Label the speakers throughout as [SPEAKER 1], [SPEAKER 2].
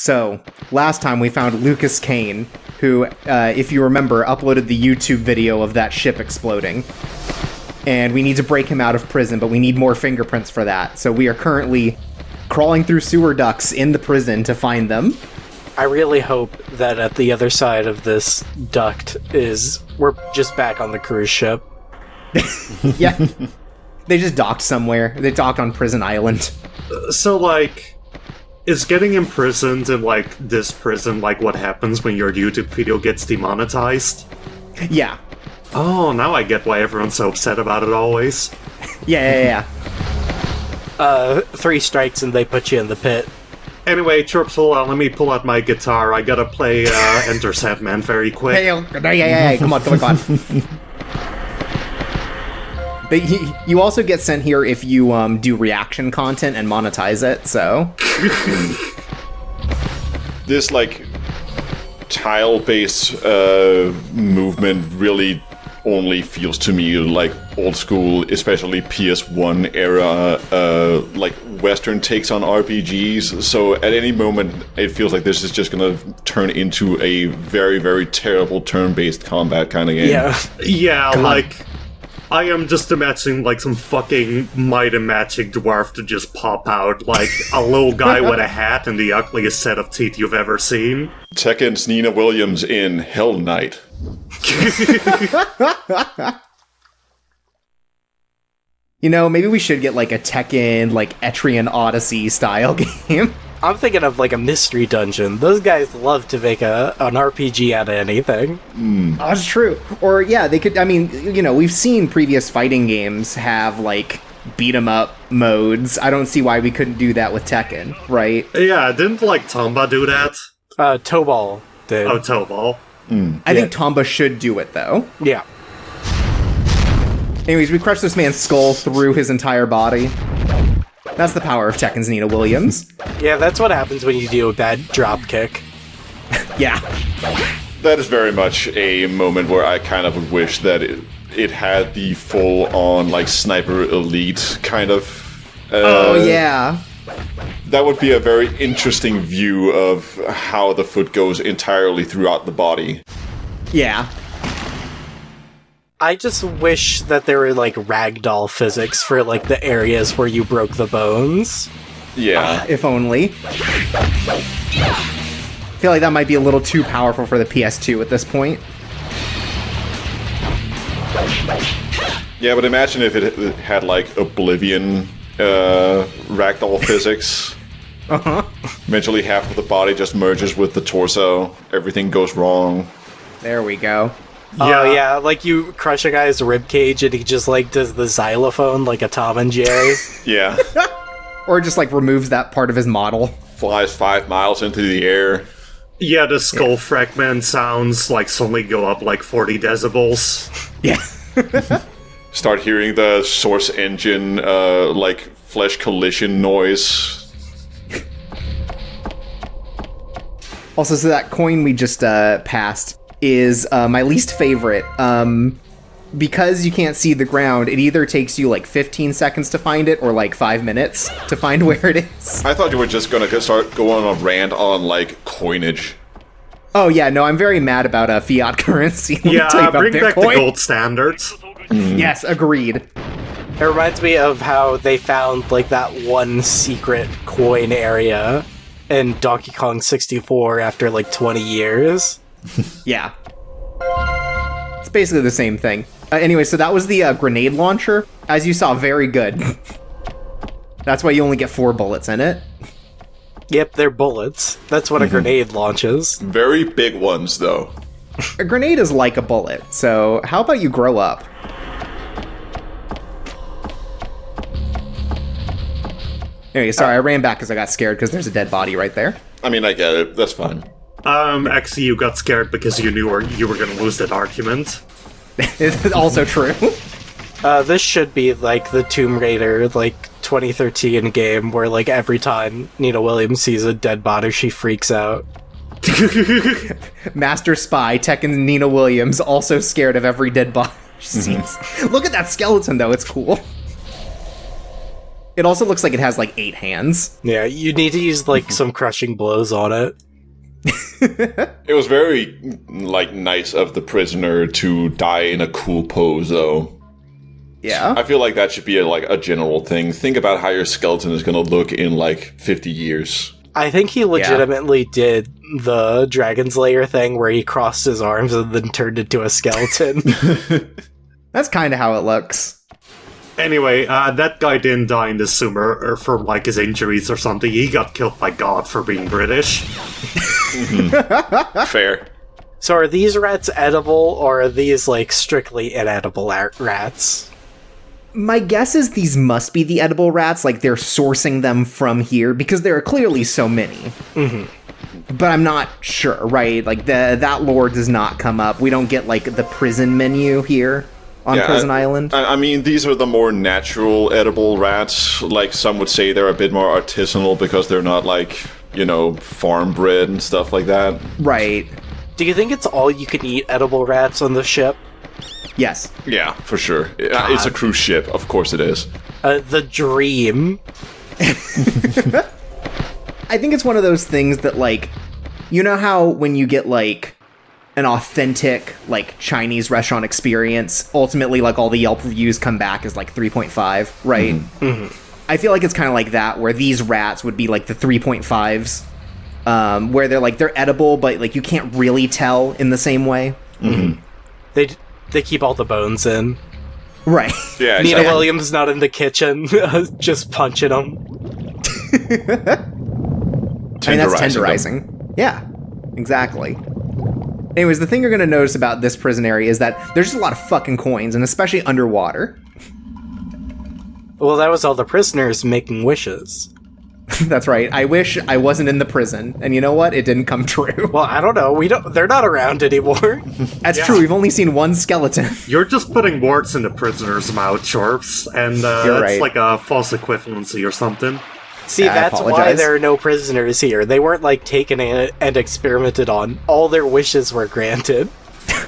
[SPEAKER 1] So, last time we found Lukas Kane, who, if you remember, uploaded the YouTube video of that ship exploding. And we need to break him out of prison, but we need more fingerprints for that. So we are currently crawling through sewer ducts in the prison to find them.
[SPEAKER 2] I really hope that at the other side of this duct we're just back on the cruise ship.
[SPEAKER 1] Yeah. They just docked somewhere. They docked on Prison Island.
[SPEAKER 3] So, like, is getting imprisoned in, like, this prison, like, what happens when your YouTube video gets demonetized?
[SPEAKER 1] Yeah.
[SPEAKER 3] Oh, now I get why everyone's so upset about it always.
[SPEAKER 1] Yeah.
[SPEAKER 2] 3 strikes and they put you in the pit.
[SPEAKER 3] Anyway, Chirps, hold on, let me pull out my guitar. I gotta play Enter Sandman very quick.
[SPEAKER 1] Hey, come on. You also get sent here if you do reaction content and monetize it, so...
[SPEAKER 4] This, like, tile-based movement really only feels to me like old school, especially PS1 era, like Western takes on RPGs. So at any moment, it feels like this is just gonna turn into a very, very terrible turn-based combat kind of game.
[SPEAKER 3] Yeah, like, I am just imagining, like, some fucking Might and Magic dwarf to just pop out, like, a little guy with a hat and the ugliest set of teeth you've ever seen.
[SPEAKER 4] Tekken's Nina Williams in Hell Knight.
[SPEAKER 1] You know, maybe we should get, like, a Tekken, like, Etrian Odyssey style game.
[SPEAKER 2] I'm thinking of, like, a mystery dungeon. Those guys love to make an RPG out of anything.
[SPEAKER 1] That's true. Or, yeah, they could, I mean, you know, we've seen previous fighting games have, like, beat-em-up modes. I don't see why we couldn't do that with Tekken, right?
[SPEAKER 3] Yeah, didn't, like, Tomba do that?
[SPEAKER 2] Tobal did.
[SPEAKER 3] Oh, Tobal.
[SPEAKER 1] I think Tomba should do it, though.
[SPEAKER 2] Yeah.
[SPEAKER 1] Anyways, we crushed this man's skull through his entire body. That's the power of Tekken's Nina Williams.
[SPEAKER 2] Yeah, that's what happens when you do a bad drop kick.
[SPEAKER 1] Yeah.
[SPEAKER 4] That is very much a moment where I kind of would wish that it had the full-on, like, Sniper Elite kind of...
[SPEAKER 1] oh, yeah.
[SPEAKER 4] That would be a very interesting view of how the foot goes entirely throughout the body.
[SPEAKER 1] Yeah.
[SPEAKER 2] I just wish that there were, like, ragdoll physics for, like, the areas where you broke the bones.
[SPEAKER 4] Yeah.
[SPEAKER 1] If only. I feel like that might be a little too powerful for the PS2 at this point.
[SPEAKER 4] Yeah, but imagine if it had, like, Oblivion ragdoll physics. Eventually half of the body just merges with the torso. Everything goes wrong.
[SPEAKER 1] There we go.
[SPEAKER 2] Yeah. Oh, yeah, like you crush a guy's ribcage and he just, like, does the xylophone like a Tom and Jerry.
[SPEAKER 4] Yeah.
[SPEAKER 1] Or just, like, removes that part of his model.
[SPEAKER 4] Flies 5 miles into the air.
[SPEAKER 3] Yeah, the skull fragment sounds, like, suddenly go up, like, 40 decibels.
[SPEAKER 1] Yeah.
[SPEAKER 4] Start hearing the source engine, like, flesh collision noise.
[SPEAKER 1] Also, so that coin we just passed is my least favorite. Because you can't see the ground, it either takes you like 15 seconds to find it or like 5 minutes to find where it is.
[SPEAKER 4] I thought you were just gonna start going on a rant on, like, coinage.
[SPEAKER 1] Oh yeah, no, I'm very mad about fiat currency. Let me tell you about
[SPEAKER 3] bring back the
[SPEAKER 1] Bitcoin.
[SPEAKER 3] gold standards.
[SPEAKER 1] Yes, agreed.
[SPEAKER 2] It reminds me of how they found, like, that one secret coin area in Donkey Kong 64 after, like, 20 years.
[SPEAKER 1] Yeah. It's basically the same thing. Anyway, so that was the grenade launcher. As you saw, very good. That's why you only get 4 bullets in it.
[SPEAKER 2] Yep, they're bullets. That's what a grenade launches.
[SPEAKER 4] Very big ones, though.
[SPEAKER 1] A grenade is like a bullet, so how about you grow up? Anyway, sorry, I ran back because I got scared because there's a dead body right there.
[SPEAKER 4] I mean, I get it. That's fine.
[SPEAKER 3] Actually, you got scared because you knew you were gonna lose that argument.
[SPEAKER 1] It's also true.
[SPEAKER 2] This should be, like, the Tomb Raider, like, 2013 game where, like, every time Nina Williams sees a dead body, she freaks out.
[SPEAKER 1] Master Spy, Tekken Nina Williams, also scared of every dead body she sees. Look at that skeleton, though, it's cool. It also looks like it has, like, 8 hands.
[SPEAKER 2] Yeah, you need to use, like, some crushing blows on it.
[SPEAKER 4] It was very, like, nice of the prisoner to die in a cool pose, though.
[SPEAKER 1] Yeah.
[SPEAKER 4] I feel like that should be a general thing. Think about how your skeleton is going to look in, like, 50 years.
[SPEAKER 2] I think he legitimately did the Dragon's Lair thing where he crossed his arms and then turned into a skeleton.
[SPEAKER 1] That's kind of how it looks.
[SPEAKER 3] Anyway, that guy didn't die in the sewer or from, like, his injuries or something. He got killed by God for being British.
[SPEAKER 4] Fair.
[SPEAKER 2] So are these rats edible, or are these, like, strictly inedible rats?
[SPEAKER 1] My guess is these must be the edible rats, like they're sourcing them from here, because there are clearly so many. Mm-hmm. But I'm not sure, right? Like, that lore does not come up. We don't get, like, the prison menu here on Prison Island.
[SPEAKER 4] I mean, these are the more natural edible rats. Like, some would say they're a bit more artisanal because they're not, like, you know, farm bred and stuff like that.
[SPEAKER 1] Right.
[SPEAKER 2] Do you think it's all you can eat edible rats on the ship?
[SPEAKER 1] Yes.
[SPEAKER 4] Yeah, for sure. It's a cruise ship. Of course it is.
[SPEAKER 2] The dream.
[SPEAKER 1] I think it's one of those things that, like, you know how when you get, like, an authentic, like, Chinese restaurant experience, ultimately, like, all the Yelp reviews come back as, like, 3.5, right? Mm-hmm. Mm-hmm. I feel like it's kind of like that, where these rats would be, like, the 3.5s, where they're, like, they're edible, but, like, you can't really tell in the same way.
[SPEAKER 2] Mm-hmm. They keep all the bones in.
[SPEAKER 1] Right.
[SPEAKER 4] Yeah,
[SPEAKER 2] Nina Williams not in the kitchen, just punching them.
[SPEAKER 1] I mean, that's tenderizing. Yeah, exactly. Anyways, the thing you're going to notice about this prison area is that there's just a lot of fucking coins, and especially underwater.
[SPEAKER 2] Well, that was all the prisoners making wishes.
[SPEAKER 1] That's right. I wish I wasn't in the prison, and you know what? It didn't come true.
[SPEAKER 2] Well, I don't know. They're not around anymore.
[SPEAKER 1] That's true. We've only seen one skeleton.
[SPEAKER 3] You're just putting words in the prisoner's mouth, Chorps, and that's
[SPEAKER 1] right.
[SPEAKER 3] like a false equivalency or something.
[SPEAKER 2] See, that's why there are no prisoners here. They weren't, like, taken and experimented on. All their wishes were granted.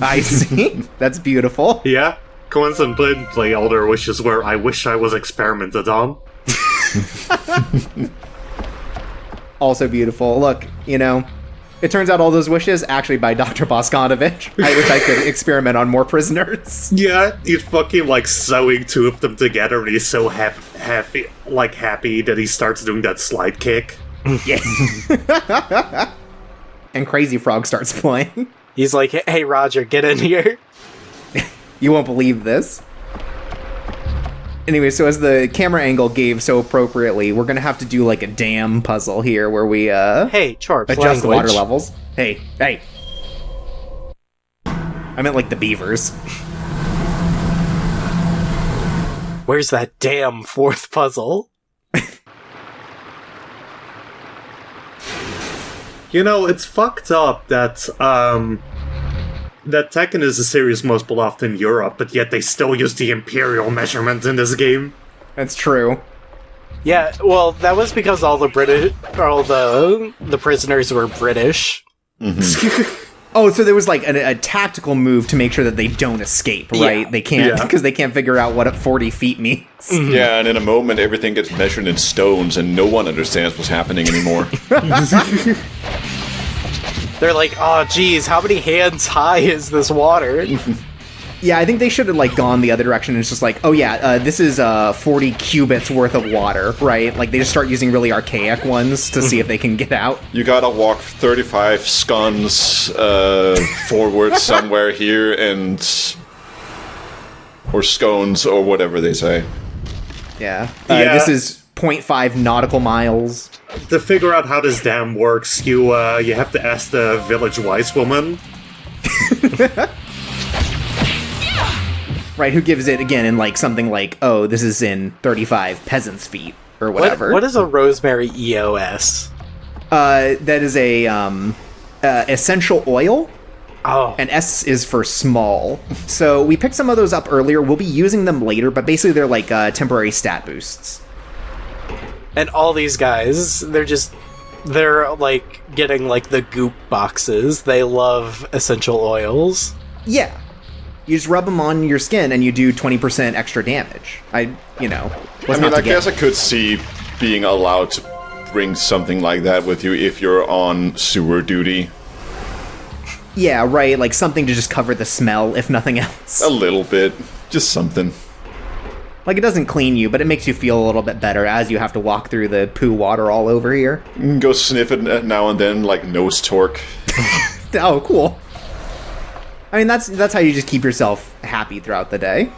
[SPEAKER 1] I see. That's beautiful.
[SPEAKER 3] Yeah. Coincidentally, all their wishes were, I wish I was experimented on.
[SPEAKER 1] Also beautiful. Look, you know, it turns out all those wishes actually by Dr. Boskanovich. I wish I could experiment on more prisoners.
[SPEAKER 3] Yeah, he's fucking, like, sewing two of them together, and he's so happy that he starts doing that slide kick.
[SPEAKER 1] Yeah. And Crazy Frog starts playing.
[SPEAKER 2] He's like, hey, Roger, get in here.
[SPEAKER 1] You won't believe this. Anyway, so as the camera angle gave so appropriately, we're gonna have to do, like, a dam puzzle here where we,
[SPEAKER 2] hey, Chorps,
[SPEAKER 1] adjust the water levels. Hey. I meant, like, the beavers.
[SPEAKER 2] Where's that damn fourth puzzle?
[SPEAKER 3] You know, it's fucked up that, that Tekken is the series most beloved in Europe, but yet they still use the imperial measurement in this game.
[SPEAKER 1] That's true.
[SPEAKER 2] Yeah, well, that was because all the prisoners were British.
[SPEAKER 4] Mm-hmm.
[SPEAKER 1] Oh, so there was, like, a tactical move to make sure that they don't escape, right?
[SPEAKER 2] Yeah.
[SPEAKER 1] They can't, because they can't figure out what 40 feet means.
[SPEAKER 2] Mm-hmm.
[SPEAKER 4] Yeah, and in a moment, everything gets measured in stones, and no one understands what's happening anymore.
[SPEAKER 2] They're like, oh, geez, how many hands high is this water?
[SPEAKER 1] Yeah, I think they should have, like, gone the other direction. It's just like, oh yeah, this is 40 cubits worth of water, right? Like, they just start using really archaic ones to see if they can get out.
[SPEAKER 4] You gotta walk 35 scones forward somewhere here, or scones, or whatever they say.
[SPEAKER 1] Yeah. This is 0.5 nautical miles.
[SPEAKER 3] To figure out how this dam works, you have to ask the village wise woman.
[SPEAKER 1] Right, who gives it, again, in, like, something like, oh, this is in 35 peasants' feet, or whatever.
[SPEAKER 2] What is a rosemary EOS?
[SPEAKER 1] That is a, essential oil.
[SPEAKER 2] Oh.
[SPEAKER 1] And S is for small. So we picked some of those up earlier. We'll be using them later, but basically they're, like, temporary stat boosts.
[SPEAKER 2] And all these guys, they're, like, getting, like, the goop boxes. They love essential oils.
[SPEAKER 1] Yeah. You just rub them on your skin and you do 20% extra damage. I
[SPEAKER 4] guess I could see being allowed to bring something like that with you if you're on sewer duty.
[SPEAKER 1] Yeah, right, like something to just cover the smell, if nothing else.
[SPEAKER 4] A little bit. Just something.
[SPEAKER 1] Like, it doesn't clean you, but it makes you feel a little bit better as you have to walk through the poo water all over here.
[SPEAKER 4] Go sniff it now and then, like nose torque.
[SPEAKER 1] Oh, cool. I mean, that's how you just keep yourself happy throughout the day.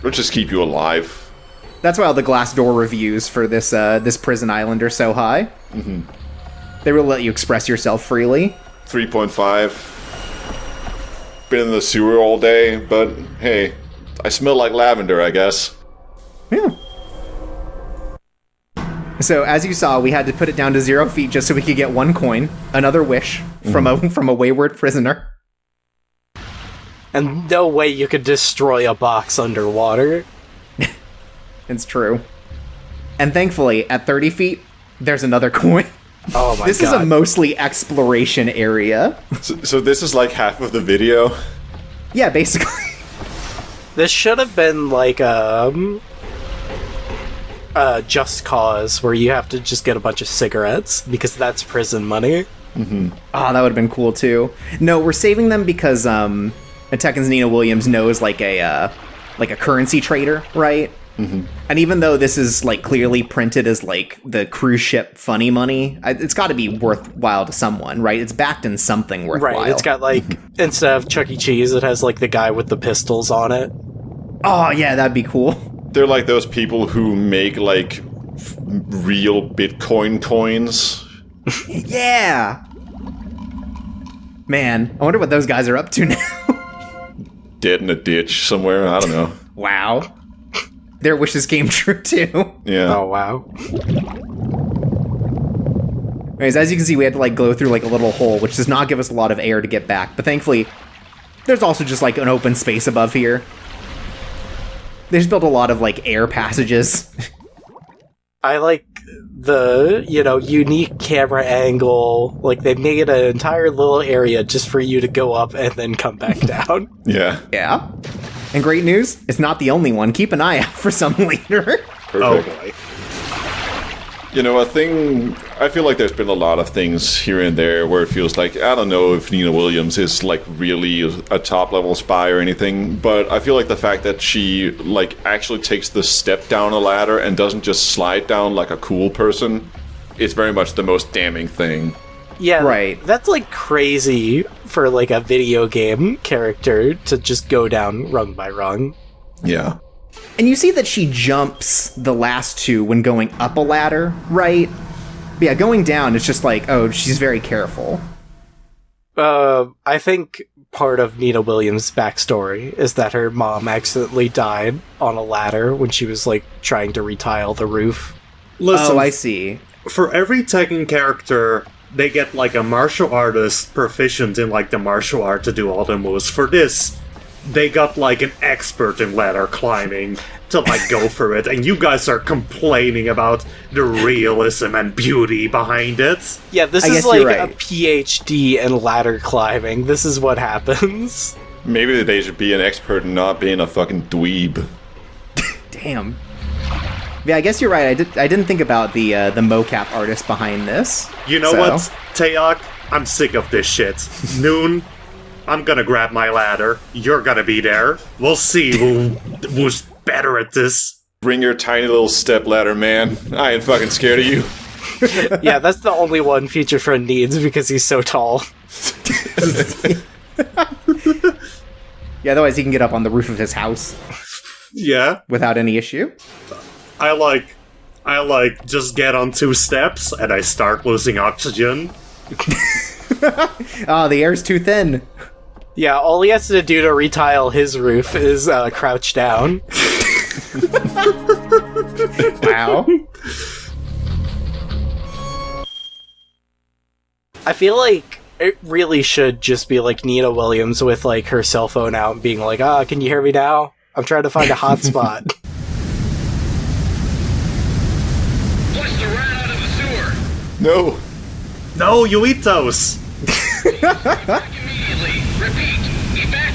[SPEAKER 4] Or just keep you alive.
[SPEAKER 1] That's why all the Glassdoor reviews for this prison island are so high. Mm-hmm. They really let you express yourself freely.
[SPEAKER 4] 3.5. Been in the sewer all day, but hey, I smell like lavender, I guess.
[SPEAKER 1] Yeah. So, as you saw, we had to put it down to 0 feet just so we could get 1 coin, another wish from a wayward prisoner.
[SPEAKER 2] And no way you could destroy a box underwater.
[SPEAKER 1] It's true. And thankfully, at 30 feet, there's another coin.
[SPEAKER 2] Oh my god.
[SPEAKER 1] This is a mostly exploration area.
[SPEAKER 4] So this is like half of the video?
[SPEAKER 1] Yeah, basically.
[SPEAKER 2] This should have been like Just Cause, where you have to just get a bunch of cigarettes, because that's prison money.
[SPEAKER 1] Mm-hmm. Oh, that would have been cool, too. No, we're saving them because Tekken's Nina Williams knows like a currency trader, right? Mm-hmm. And even though this is like clearly printed as like the cruise ship funny money, it's got to be worthwhile to someone, right? It's backed in something worthwhile.
[SPEAKER 2] Right, it's got like, instead of Chuck E. Cheese, it has like the guy with the pistols on it.
[SPEAKER 1] Oh, yeah, that'd be cool.
[SPEAKER 4] They're like those people who make like real Bitcoin coins.
[SPEAKER 1] Yeah! Man, I wonder what those guys are up to now.
[SPEAKER 4] Dead in a ditch somewhere, I don't know.
[SPEAKER 1] Wow. Their wishes came true, too.
[SPEAKER 4] Yeah.
[SPEAKER 2] Oh, wow.
[SPEAKER 1] Anyways, as you can see, we had to, like, go through, like, a little hole, which does not give us a lot of air to get back. But thankfully, there's also just, like, an open space above here. They just built a lot of, like, air passages.
[SPEAKER 2] I like the, unique camera angle. Like, they made an entire little area just for you to go up and then come back down.
[SPEAKER 4] Yeah.
[SPEAKER 1] Yeah. And great news, it's not the only one. Keep an eye out for some later.
[SPEAKER 4] Perfect.
[SPEAKER 3] Oh boy.
[SPEAKER 4] I feel like there's been a lot of things here and there where it feels like, I don't know if Nina Williams is like really a top-level spy or anything, but I feel like the fact that she like actually takes the step down a ladder and doesn't just slide down like a cool person is very much the most damning thing.
[SPEAKER 2] Yeah,
[SPEAKER 1] right.
[SPEAKER 2] That's like crazy for like a video game character to just go down rung by rung.
[SPEAKER 4] Yeah.
[SPEAKER 1] And you see that she jumps the last two when going up a ladder, right? But yeah, going down, it's just like, oh, she's very careful.
[SPEAKER 2] I think part of Nina Williams' backstory is that her mom accidentally died on a ladder when she was like trying to retile the roof.
[SPEAKER 3] Listen,
[SPEAKER 1] Oh, I see.
[SPEAKER 3] for every Tekken character, they get like a martial artist proficient in like the martial art to do all the moves. For this, they got like an expert in ladder climbing to like go for it, and you guys are complaining about the realism and beauty behind it.
[SPEAKER 2] Yeah, this
[SPEAKER 1] I
[SPEAKER 2] is
[SPEAKER 1] guess
[SPEAKER 2] like
[SPEAKER 1] you're right.
[SPEAKER 2] a PhD in ladder climbing. This is what happens.
[SPEAKER 4] Maybe they should be an expert in not being a fucking dweeb.
[SPEAKER 1] Damn. Yeah, I guess you're right. I didn't think about the mocap artist behind this.
[SPEAKER 3] You know what, Teok? I'm sick of this shit. Noon, I'm gonna grab my ladder. You're gonna be there. We'll see who's better at this.
[SPEAKER 4] Bring your tiny little step ladder, man. I ain't fucking scared of you.
[SPEAKER 2] Yeah, that's the only one Future Friend needs because he's so tall.
[SPEAKER 1] Yeah, otherwise he can get up on the roof of his house
[SPEAKER 3] Yeah,
[SPEAKER 1] without any issue.
[SPEAKER 3] I like just get on 2 steps and I start losing oxygen.
[SPEAKER 1] Oh, the air's too thin.
[SPEAKER 2] Yeah, all he has to do to retile his roof is crouch down.
[SPEAKER 1] Wow.
[SPEAKER 2] I feel like it really should just be like Nina Williams with like her cell phone out and being like, can you hear me now? I'm trying to find a hotspot.
[SPEAKER 5] Flush the rat out of the sewer.
[SPEAKER 4] No.
[SPEAKER 3] No, you eat those!
[SPEAKER 5] Back immediately. Repeat, evacuate.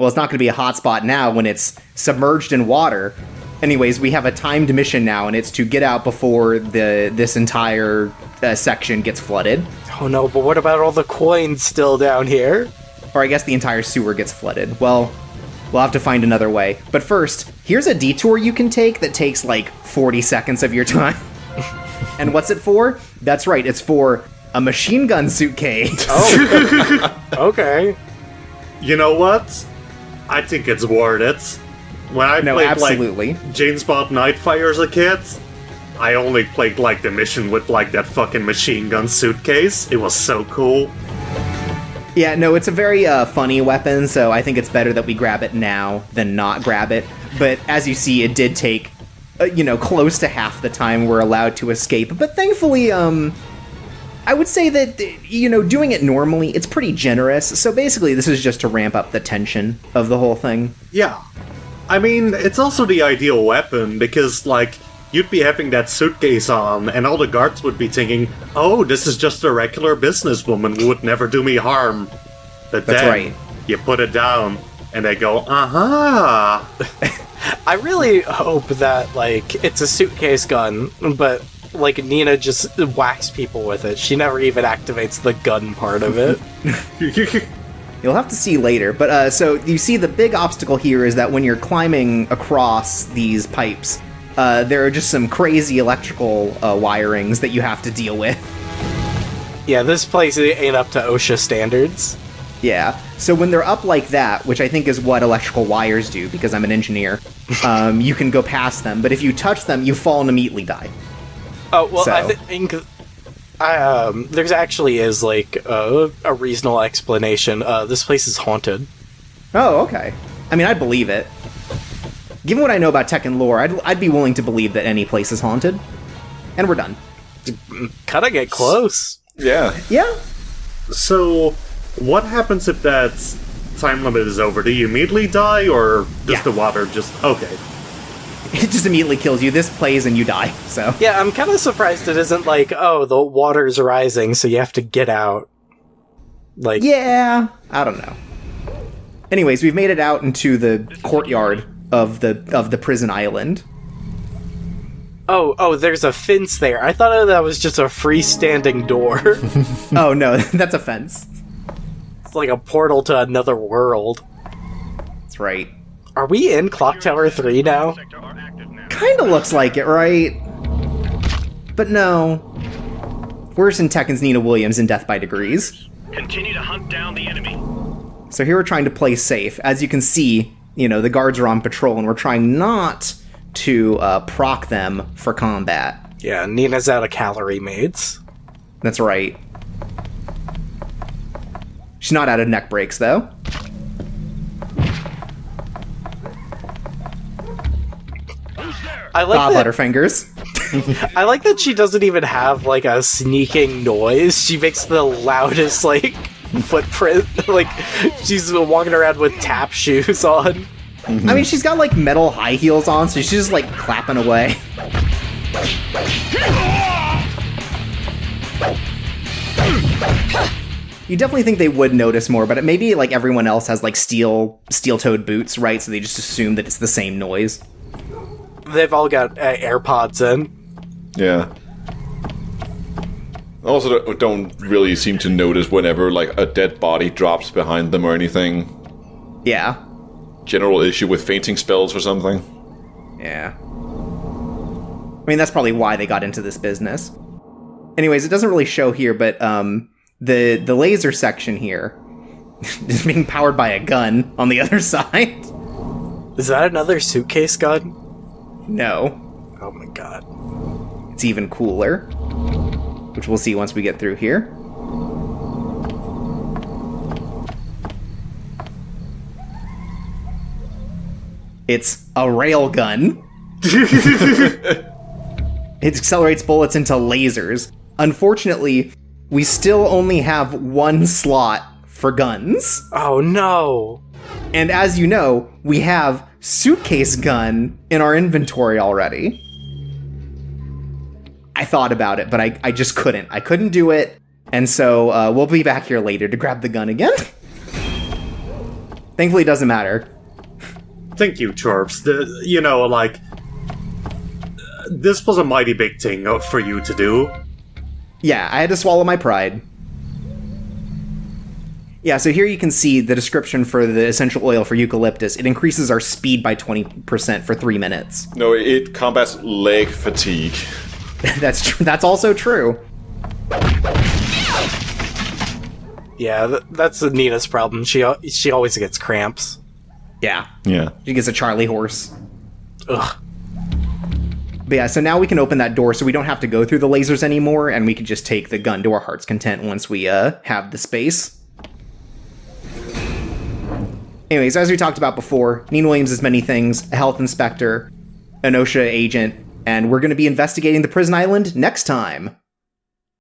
[SPEAKER 1] Well, it's not going to be a hotspot now when it's submerged in water. Anyways, we have a timed mission now, and it's to get out before this entire section gets flooded.
[SPEAKER 2] Oh no, but what about all the coins still down here?
[SPEAKER 1] Or I guess the entire sewer gets flooded. Well, we'll have to find another way. But first, here's a detour you can take that takes like 40 seconds of your time. And what's it for? That's right, it's for a machine gun suitcase.
[SPEAKER 2] Oh, okay.
[SPEAKER 3] You know what? I think it's worth it. When I
[SPEAKER 1] No,
[SPEAKER 3] played
[SPEAKER 1] absolutely.
[SPEAKER 3] like James Bond Nightfire as a kid, I only played like the mission with like that fucking machine gun suitcase. It was so cool.
[SPEAKER 1] Yeah, no, it's a very funny weapon, so I think it's better that we grab it now than not grab it. But as you see, it did take, close to half the time we're allowed to escape. But thankfully, I would say that, doing it normally, it's pretty generous. So basically, this is just to ramp up the tension of the whole thing.
[SPEAKER 3] Yeah. I mean, it's also the ideal weapon, because, like, you'd be having that suitcase on, and all the guards would be thinking, oh, this is just a regular businesswoman who would never do me harm. But
[SPEAKER 1] That's
[SPEAKER 3] then,
[SPEAKER 1] right.
[SPEAKER 3] you put it down, and they go, aha!
[SPEAKER 2] I really hope that, like, it's a suitcase gun, but, like, Nina just whacks people with it. She never even activates the gun part of it.
[SPEAKER 1] You'll have to see later. But, so you see the big obstacle here is that when you're climbing across these pipes, there are just some crazy electrical wirings that you have to deal with.
[SPEAKER 2] Yeah, this place ain't up to OSHA standards.
[SPEAKER 1] Yeah. So when they're up like that, which I think is what electrical wires do, because I'm an engineer, you can go past them. But if you touch them, you fall and immediately die.
[SPEAKER 2] Oh, well,
[SPEAKER 1] So-
[SPEAKER 2] I think there's actually is, like, a reasonable explanation. This place is haunted.
[SPEAKER 1] Oh, okay. I mean, I'd believe it. Given what I know about Tekken lore, I'd be willing to believe that any place is haunted. And we're done.
[SPEAKER 2] Kinda get close.
[SPEAKER 4] Yeah.
[SPEAKER 1] Yeah.
[SPEAKER 3] So, what happens if that time limit is over? Do you immediately die, or does
[SPEAKER 1] Yeah.
[SPEAKER 3] the water just... Okay.
[SPEAKER 1] It just immediately kills you. This plays and you die, so...
[SPEAKER 2] Yeah, I'm kind of surprised it isn't like, oh, the water's rising, so you have to get out. Like,
[SPEAKER 1] Yeah, I don't know. Anyways, we've made it out into the courtyard of the prison island.
[SPEAKER 2] oh, there's a fence there. I thought that was just a freestanding door.
[SPEAKER 1] Oh no, that's a fence.
[SPEAKER 2] It's like a portal to another world.
[SPEAKER 1] That's right.
[SPEAKER 2] Are we in Clock Tower 3 now?
[SPEAKER 1] Kinda looks like it, right? But no. Worse than Tekken's Nina Williams in Death by Degrees.
[SPEAKER 5] Continue to hunt down the enemy.
[SPEAKER 1] So here we're trying to play safe. As you can see, the guards are on patrol, and we're trying not to proc them for combat.
[SPEAKER 2] Yeah, Nina's out of calorie maids.
[SPEAKER 1] That's right. She's not out of neck breaks, though.
[SPEAKER 2] I like
[SPEAKER 1] Bob
[SPEAKER 2] that.
[SPEAKER 1] Butterfingers.
[SPEAKER 2] I like that she doesn't even have like a sneaking noise. She makes the loudest like footprint. Like she's walking around with tap shoes on.
[SPEAKER 1] I mean, she's got like metal high heels on, so she's just like clapping away. You definitely think they would notice more, but maybe like everyone else has like steel-toed boots, right? So they just assume that it's the same noise.
[SPEAKER 2] They've all got AirPods in.
[SPEAKER 4] Yeah. Also, don't really seem to notice whenever like a dead body drops behind them or anything.
[SPEAKER 1] Yeah.
[SPEAKER 4] General issue with fainting spells or something.
[SPEAKER 1] Yeah. I mean, that's probably why they got into this business. Anyways, it doesn't really show here, but the laser section here is being powered by a gun on the other side.
[SPEAKER 2] Is that another suitcase gun?
[SPEAKER 1] No.
[SPEAKER 2] Oh my god.
[SPEAKER 1] It's even cooler, which we'll see once we get through here. It's a railgun. It accelerates bullets into lasers. Unfortunately, we still only have one slot for guns.
[SPEAKER 2] Oh no.
[SPEAKER 1] And as you know, we have suitcase gun in our inventory already. I thought about it, but I just couldn't. I couldn't do it. And so we'll be back here later to grab the gun again. Thankfully, it doesn't matter.
[SPEAKER 3] Thank you, Chorps. This was a mighty big thing for you to do.
[SPEAKER 1] Yeah, I had to swallow my pride. Yeah, so here you can see the description for the essential oil for eucalyptus. It increases our speed by 20% for 3 minutes.
[SPEAKER 4] No, it combats leg fatigue.
[SPEAKER 1] That's also true.
[SPEAKER 2] Yeah, that's Nina's problem. She always gets cramps.
[SPEAKER 1] Yeah.
[SPEAKER 4] Yeah.
[SPEAKER 1] She gets a Charlie horse.
[SPEAKER 2] Ugh.
[SPEAKER 1] But yeah, so now we can open that door so we don't have to go through the lasers anymore, and we can just take the gun to our heart's content once we have the space. Anyways, as we talked about before, Nina Williams is many things, a health inspector, an OSHA agent, and we're going to be investigating the prison island next time.